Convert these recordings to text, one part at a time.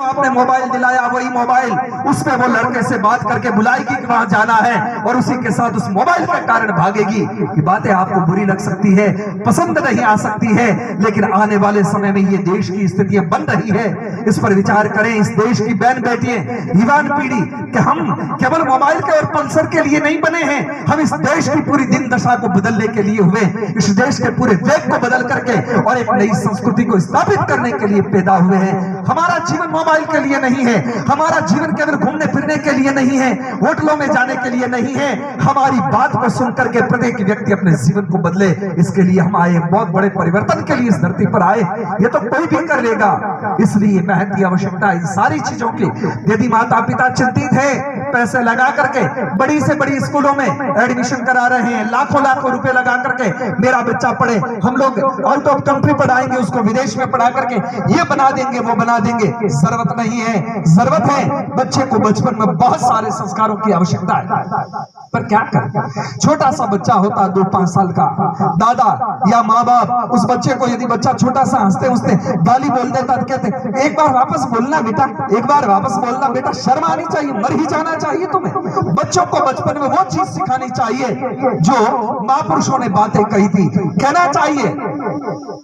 आपने मोबाइल दिलाया, वही मोबाइल उस पे वो लड़के से बात करके बुलाएगी कि वहां जाना है और उसी के साथ उस मोबाइल के कारण भागेगी। ये बातें आपको बुरी लग सकती है, पसंद नहीं आ सकती है, लेकिन आने वाले समय में ये देश की स्थितियां बन रही है। इस पर विचार करें, इस देश की बहन बेटियां, युवान पीढ़ी, कि हम केवल मोबाइल के और पल्सर के लिए नहीं बने हैं, हम इस देश की पूरी दिन दशा को बदलने के लिए हुए, इस देश के पूरे वेग को बदल करके और एक नई संस्कृति को स्थापित करने के लिए पैदा हुए हैं। हमारा जीवन मोबाइल के लिए नहीं है, हमारा जीवन केवल घूमने फिरने के लिए नहीं है, होटलों में जाने के लिए नहीं है। हमारी बात को सुनकर के प्रत्येक व्यक्ति अपने जीवन को बदले, इसके लिए हम आए, बहुत बड़े परिवर्तन के लिए इस धरती पर आए। ये तो कोई भी कर लेगा, इसलिए महत्व की आवश्यकता इन सारी चीजों की। यदि माता पिता चिंतित है, पैसे लगा करके बड़ी से बड़ी स्कूलों में एडमिशन करा रहे हैं, लाखों लाखों रुपए लगा करके मेरा बच्चा पढ़े, हम लोग आउट ऑफ कंट्री पढ़ाएंगे, उसको विदेश में पढ़ा करके ये बना देंगे, वो बना देंगे। जरूरत नहीं है, जरूरत है बच्चे को बचपन में बहुत सारे संस्कारों की आवश्यकता है। पर क्या करें, छोटा सा बच्चा होता 2-5 साल का, दादा या माँ बाप उस बच्चे को, यदि बच्चा छोटा सा हंसते हंसते गाली बोल देता तो कहते एक बार वापस बोलना बेटा, एक बार वापस बोलना बेटा, शर्म आनी चाहिए, मर ही जाना चाहिए तुम्हें। बच्चों को बचपन में वो चीज सिखानी चाहिए जो महापुरुषों ने बातें कही थी, कहना चाहिए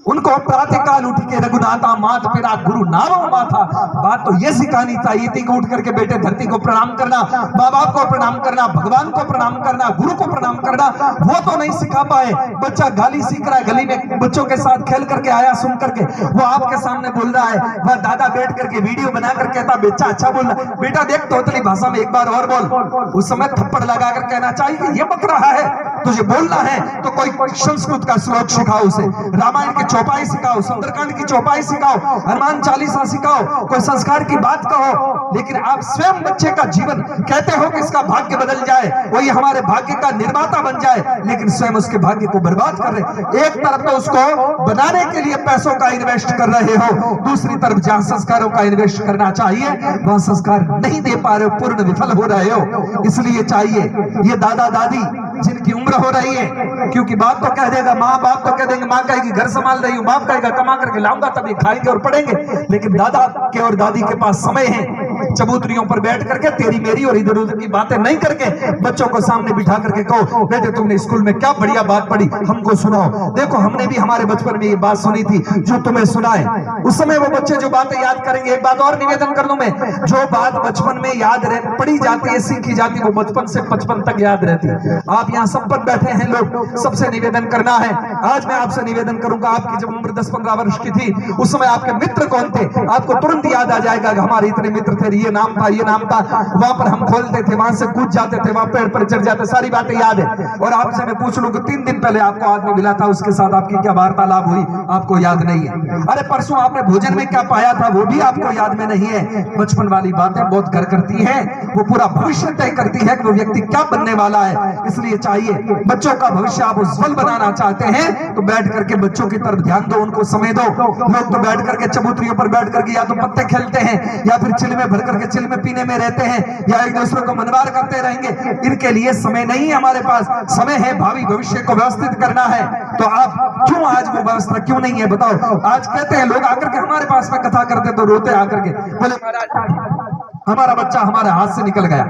उनको, प्रातःकाल उठ के रघुनाथा मात पिता गुरु नामो माथा। बात तो ये सिखानी चाहिए थी कि उठ करके बेटे धरती को प्रणाम करना, माँ बाप को प्रणाम करना, भगवान को प्रणाम करना, गुरु को प्रणाम करना, वो तो नहीं सिखा पाए। बच्चा गाली सीख रहा है, गली में बच्चों के साथ खेल करके आया, सुन करके वो आपके सामने बोल रहा है, वह दादा बैठ करके वीडियो बना कर कहता बेटा अच्छा बोल रहा, बेटा देख तोतली भाषा में एक बार और बोल। उस समय थप्पड़ लगा कर कहना चाहिए ये बक रहा है, तुझे बोलना है तो कोई संस्कृत का श्लोक सिखाओ उसे, रामायण की चौपाई सिखाओ, सुंदरकांड की चौपाई सिखाओ, हनुमान चालीसा सिखाओ, कोई संस्कार की बात कहो। लेकिन आप स्वयं बच्चे का जीवन कहते हो कि इसका भाग्य बदल जाए, वही हमारे भाग्य का निर्माता बन जाए, लेकिन स्वयं उसके भाग्य को बर्बाद कर रहे। एक तरफ तो उसको बनाने के लिए पैसों का इन्वेस्ट कर रहे हो, दूसरी तरफ जहां संस्कारों का इन्वेस्ट करना चाहिए वहां संस्कार नहीं दे पा रहे हो, पूर्ण विफल हो रहे हो। इसलिए चाहिए ये दादा दादी जिनकी उम्र हो रही है, क्योंकि बाप तो कह देगा, माँ बाप तो कह देंगे, माँ कहेगी घर संभाल रही हूँ, बाप कहेगा कमा करके लाऊंगा तभी खाएंगे और पढ़ेंगे, लेकिन दादा के और दादी के पास समय है चबूतरियों पर बैठ करके तेरी मेरी और इधर उधर की बातें नहीं करके बच्चों को सामने बिठा करके कहो बेटे तुमने स्कूल में क्या बढ़िया बात पढ़ी, हमको सुनाओ। देखो हमने भी हमारे बचपन में ये बात सुनी थी जो तुम्हें सुनाए। उस समय वो बच्चे जो बातें याद करेंगे। एक बात और निवेदन कर दूं मैं, जो बात बचपन में याद पढ़ी जाती है, सीखी जाती है, वो बचपन से 55 तक याद रहती है। आप यहाँ सब पर बैठे हैं लोग, सबसे निवेदन करना है। आज मैं आपसे निवेदन करूंगा, आपकी जब उम्र 10-15 वर्ष की थी उस समय आपके मित्र कौन थे, आपको तुरंत याद आ जाएगा कि हमारे इतने मित्र थे, ये नाम था, ये नाम था, वहां पर हम खोलते थे, वहां से कूद जाते थे, वहां पेड़ पर चढ़ जाते, सारी बातें याद है। और आपसे मैं पूछ लूं कि 3 दिन पहले आपको आदमी मिला था, उसके साथ आपकी क्या वार्तालाप हुई, आपको याद नहीं है। अरे परसों आपने भोजन में क्या पाया था वो भी आपको याद में नहीं है। बचपन वाली बातें बहुत घर करती है, वो पूरा भविष्य तय करती है कि वो व्यक्ति क्या बनने वाला है। इसलिए चाहिए बच्चों का भविष्य आप उज्जवल बनाना चाहते हैं तो बैठ करके बच्चों की तरफ ध्यान दो, उनको समय दो। लोग तो बैठ करके चबूतरियों पर बैठ करके या तो पत्ते खेलते हैं या फिर चिल में भर करके चिल में पीने में रहते हैं या एक दूसरे को मनवार करते रहेंगे। इनके लिए समय नहीं है हमारे पास, समय है भावी भविष्य को व्यवस्थित करना है। तो आप क्यों आज वो व्यवस्था क्यों नहीं है बताओ। आज कहते हैं लोग आकर के हमारे पास में कथा करते तो रोते आकर के, बोले महाराज हमारा बच्चा हमारे हाथ से निकल गया,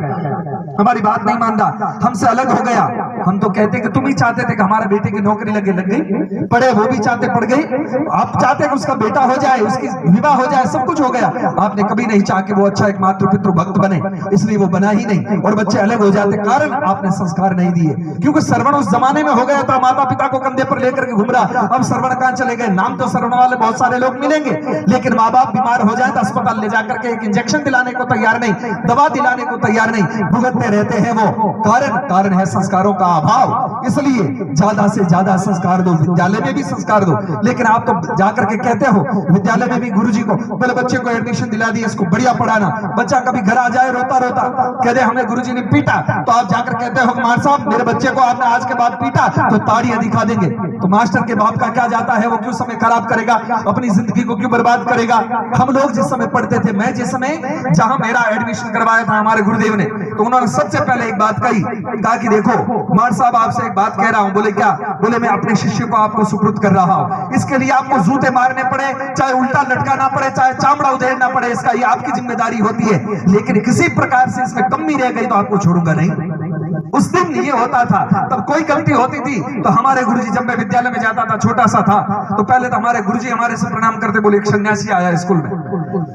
हमारी बात नहीं मान रहा, हमसे अलग हो गया। हम तो कहते कि तुम ही चाहते थे कि हमारे बेटे की नौकरी लग गई, पढ़े, वो भी चाहते पढ़ गई, आप चाहते कि उसका बेटा हो जाए, उसकी विवाह हो जाए, सब कुछ हो गया। आपने कभी नहीं चाहा कि वो अच्छा एक मातृ पितृ भक्त बने, इसलिए वो बना ही नहीं और बच्चे अलग हो जाते, कारण आपने संस्कार नहीं दिए। क्योंकि श्रवण उस जमाने में हो गया था, माता पिता को कंधे पर लेकर के घूम रहा, अब श्रवण कहां चले गए। नाम तो श्रवण वाले बहुत सारे लोग मिलेंगे, लेकिन माँ बाप बीमार हो जाए तो अस्पताल ले जाकर के एक इंजेक्शन दिलाने को तैयार नहीं, दवा दिलाने को तैयार नहीं, भुगतते रहते हैं। वो कारण है संस्कारों का अभाव। इसलिए ज्यादा से ज्यादा संस्कार दो, विद्यालय में भी संस्कार दो। लेकिन आप तो जाकर के कहते हो विद्यालय में भी गुरुजी को पहले बच्चे को एडमिशन दिला दिया, इसको बढ़िया पढ़ाना। बच्चा कभी घर आ जाए रोता रोता कहते हमें गुरुजी ने पीटा, तो आप जाकर कहते हो मार साहब मेरे बच्चे को आपने आज के बाद पीटा तो ताड़ियां दिखा देंगे। तो मास्टर के बाप का क्या जाता है, वो क्यों समय खराब करेगा, अपनी जिंदगी को क्यों बर्बाद करेगा। हम लोग जिस समय पढ़ते थे, मैं जिस समय जहां मेरा एडमिशन करवाया था हमारे गुरुदेव ने, तो उन्होंने सबसे पहले एक बात कही, कहा कि देखो कुमार साहब आपसे एक बात कह रहा हूं। बोले क्या? बोले मैं अपने शिष्य को आपको सुपुर्द कर रहा हूं, इसके लिए आपको जूते मारने पड़े, चाहे उल्टा लटकाना पड़े, चाहे चामड़ा उधेड़ना पड़े, इसका ये आपकी जिम्मेदारी होती है, लेकिन किसी प्रकार से इसमें कमी रह गई तो आपको छोड़ूंगा नहीं। उस दिन ये होता था, तब कोई गलती होती थी तो हमारे गुरुजी, जब मैं विद्यालय में जाता था, छोटा सा था, तो पहले तो हमारे गुरुजी हमारे से प्रणाम करते, बोले एक सन्यासी आया स्कूल में,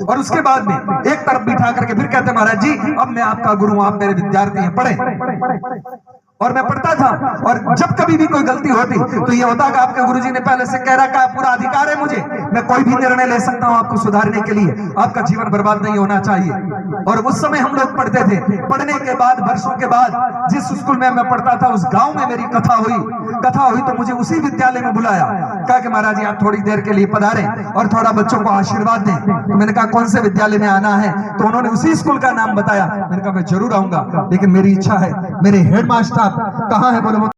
और उसके बाद में एक तरफ बिठा करके फिर कहते महाराज जी अब मैं आपका गुरु हूं, आप मेरे विद्यार्थी हैं, पढ़े। और मैं पढ़ता था, और जब कभी भी कोई गलती होती तो ये होता कि आपके गुरुजी ने पहले से कह रखा है, पूरा अधिकार है मुझे, मैं कोई भी निर्णय ले सकता हूं आपको सुधारने के लिए, आपका जीवन बर्बाद नहीं होना चाहिए। और उस समय हम लोग पढ़ते थे। पढ़ने के बाद, वर्षों के बाद, जिस स्कूल में मैं पढ़ता था उस गांव में मेरी कथा हुई तो मुझे उसी विद्यालय में बुलाया, कहा कि महाराज जी आप थोड़ी देर के लिए पधारें और थोड़ा बच्चों को आशीर्वाद दें। तो मैंने कहा कौन से विद्यालय में आना है? तो उन्होंने उसी स्कूल का नाम बताया। मैंने कहा मैं जरूर आऊंगा, लेकिन मेरी इच्छा है, मेरे हेडमास्टर कहाँ है? बोले